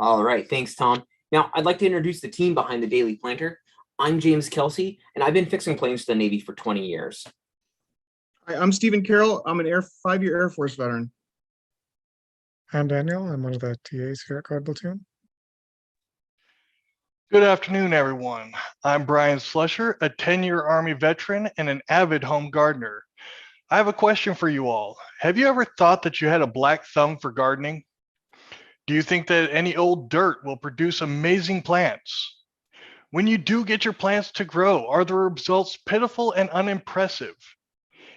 All right, thanks, Tom. Now, I'd like to introduce the team behind the Daily Planter. I'm James Kelsey, and I've been fixing planes for the Navy for 20 years. Hi, I'm Stephen Carroll. I'm an 5-year Air Force veteran. I'm Daniel. I'm one of the TAs here at Code Platoon. Good afternoon, everyone. I'm Brian Slusher, a 10-year Army veteran and an avid home gardener. I have a question for you all. Have you ever thought that you had a black thumb for gardening? Do you think that any old dirt will produce amazing plants? When you do get your plants to grow, are the results pitiful and unimpressive?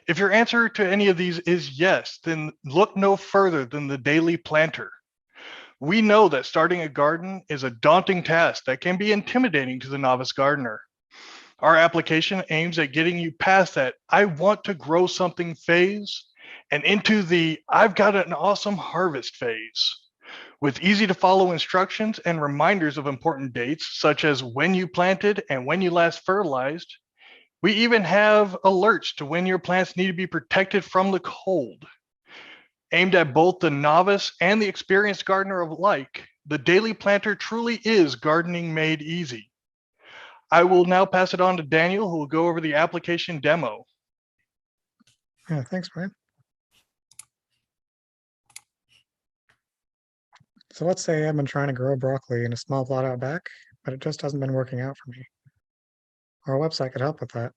If your answer to any of these is yes, then look no further than the Daily Planter. We know that starting a garden is a daunting task that can be intimidating to the novice gardener. Our application aims at getting you past that I want to grow something phase and into the I've got an awesome harvest phase. With easy to follow instructions and reminders of important dates, such as when you planted and when you last fertilized, we even have alerts to when your plants need to be protected from the cold. Aimed at both the novice and the experienced gardener alike, the Daily Planter truly is gardening made easy. I will now pass it on to Daniel, who will go over the application demo. Yeah, thanks, Brian. So let's say I've been trying to grow broccoli in a small plot out back, but it just hasn't been working out for me. Our website could help with that.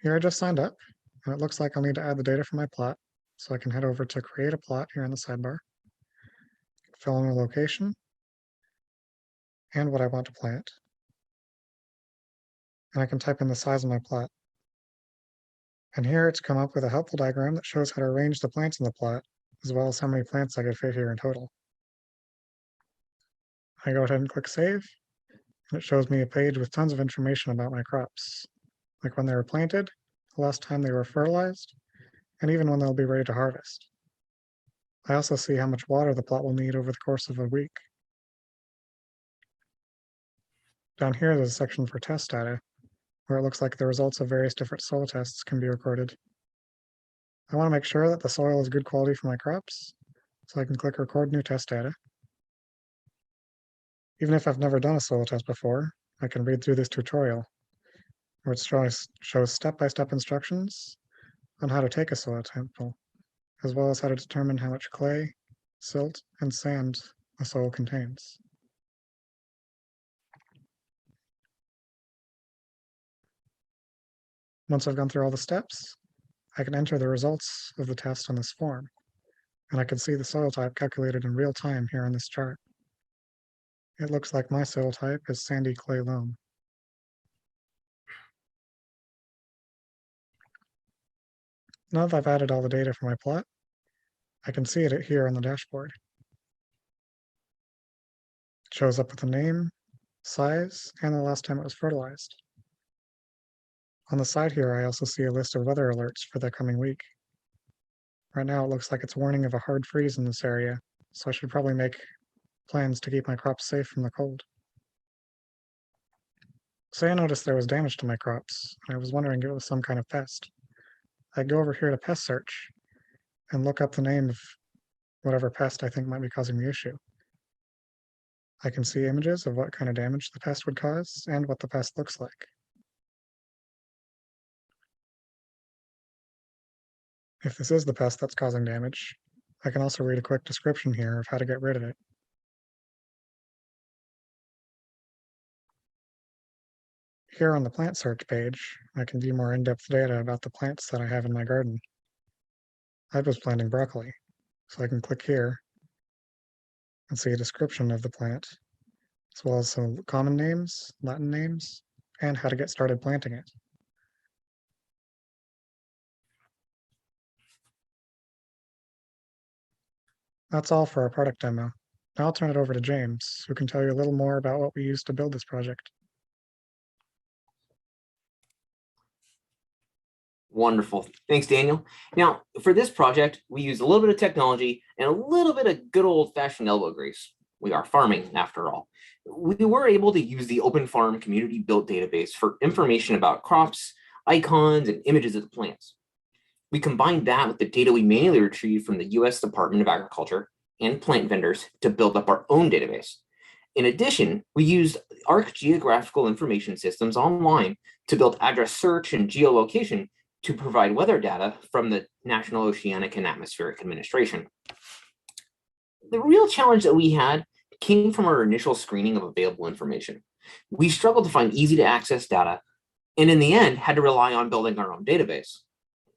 Here I just signed up, and it looks like I'll need to add the data for my plot, so I can head over to create a plot here in the sidebar, fill in a location, and what I want to plant. And I can type in the size of my plot. And here it's come up with a helpful diagram that shows how to arrange the plants in the plot, as well as how many plants I could fit here in total. I go ahead and click save, and it shows me a page with tons of information about my crops, like when they were planted, the last time they were fertilized, and even when they'll be ready to harvest. I also see how much water the plot will need over the course of a week. Down here, there's a section for test data, where it looks like the results of various different soil tests can be recorded. I want to make sure that the soil is good quality for my crops, so I can click Record New Test Data. Even if I've never done a soil test before, I can read through this tutorial, where it shows step-by-step instructions on how to take a soil sample, as well as how to determine how much clay, silt, and sand a soil contains. Once I've gone through all the steps, I can enter the results of the test on this form, and I can see the soil type calculated in real time here on this chart. It looks like my soil type is sandy clay loam. Now that I've added all the data for my plot, I can see it here on the dashboard. It shows up with the name, size, and the last time it was fertilized. On the side here, I also see a list of weather alerts for the coming week. Right now, it looks like it's warning of a hard freeze in this area, so I should probably make plans to keep my crops safe from the cold. Say I noticed there was damage to my crops, and I was wondering if it was some kind of pest. I'd go over here to pest search and look up the name of whatever pest I think might be causing the issue. I can see images of what kind of damage the pest would cause and what the pest looks like. If this is the pest that's causing damage, I can also read a quick description here of how to get rid of it. Here on the plant search page, I can view more in-depth data about the plants that I have in my garden. I was planting broccoli, so I can click here and see a description of the plant, as well as some common names, Latin names, and how to get started planting it. That's all for our product demo. Now I'll turn it over to James, who can tell you a little more about what we used to build this project. Wonderful. Thanks, Daniel. Now, for this project, we used a little bit of technology and a little bit of good old-fashioned elbow grease. We are farming, after all. We were able to use the Open Farm community-built database for information about crops, icons, and images of the plants. We combined that with the data we manually retrieved from the US Department of Agriculture and plant vendors to build up our own database. In addition, we used ARC geographical information systems online to build address search and geolocation to provide weather data from the National Oceanic and Atmospheric Administration. The real challenge that we had came from our initial screening of available information. We struggled to find easy to access data, and in the end had to rely on building our own database.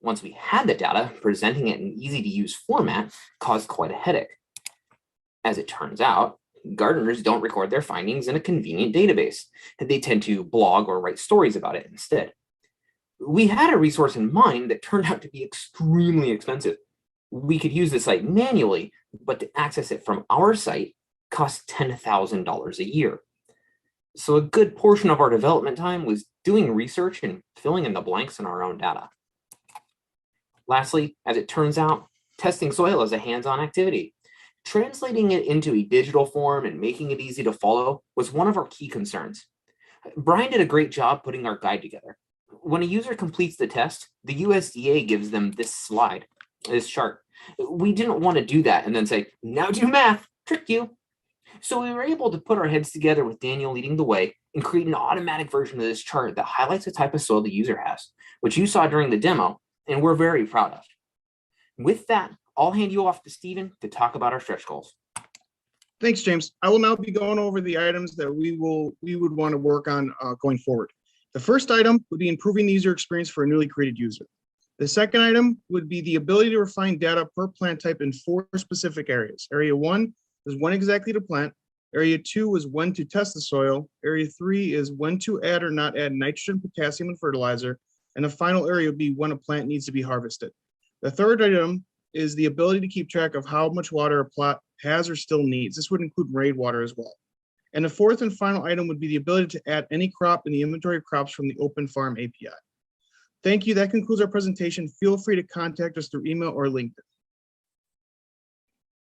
Once we had the data, presenting it in easy to use format caused quite a headache. As it turns out, gardeners don't record their findings in a convenient database. They tend to blog or write stories about it instead. We had a resource in mind that turned out to be extremely expensive. We could use the site manually, but to access it from our site cost $10,000 a year. So a good portion of our development time was doing research and filling in the blanks in our own data. Lastly, as it turns out, testing soil is a hands-on activity. Translating it into a digital form and making it easy to follow was one of our key concerns. Brian did a great job putting our guide together. When a user completes the test, the USDA gives them this chart. We didn't want to do that and then say, now do math, trick you. So we were able to put our heads together with Daniel leading the way and create an automatic version of this chart that highlights the type of soil the user has, which you saw during the demo, and we're very proud of. With that, I'll hand you off to Stephen to talk about our stretch goals. Thanks, James. I will now be going over the items that we would want to work on going forward. The first item would be improving the user experience for a newly created user. The second item would be the ability to refine data per plant type in 4 specific areas. Area 1 is when exactly to plant. Area 2 is when to test the soil. Area 3 is when to add or not add nitrogen, potassium, and fertilizer. And the final area would be when a plant needs to be harvested. The third item is the ability to keep track of how much water a plot has or still needs. This would include rainwater as well. And the fourth and final item would be the ability to add any crop in the inventory of crops from the Open Farm API. Thank you. That concludes our presentation. Feel free to contact us through email or LinkedIn.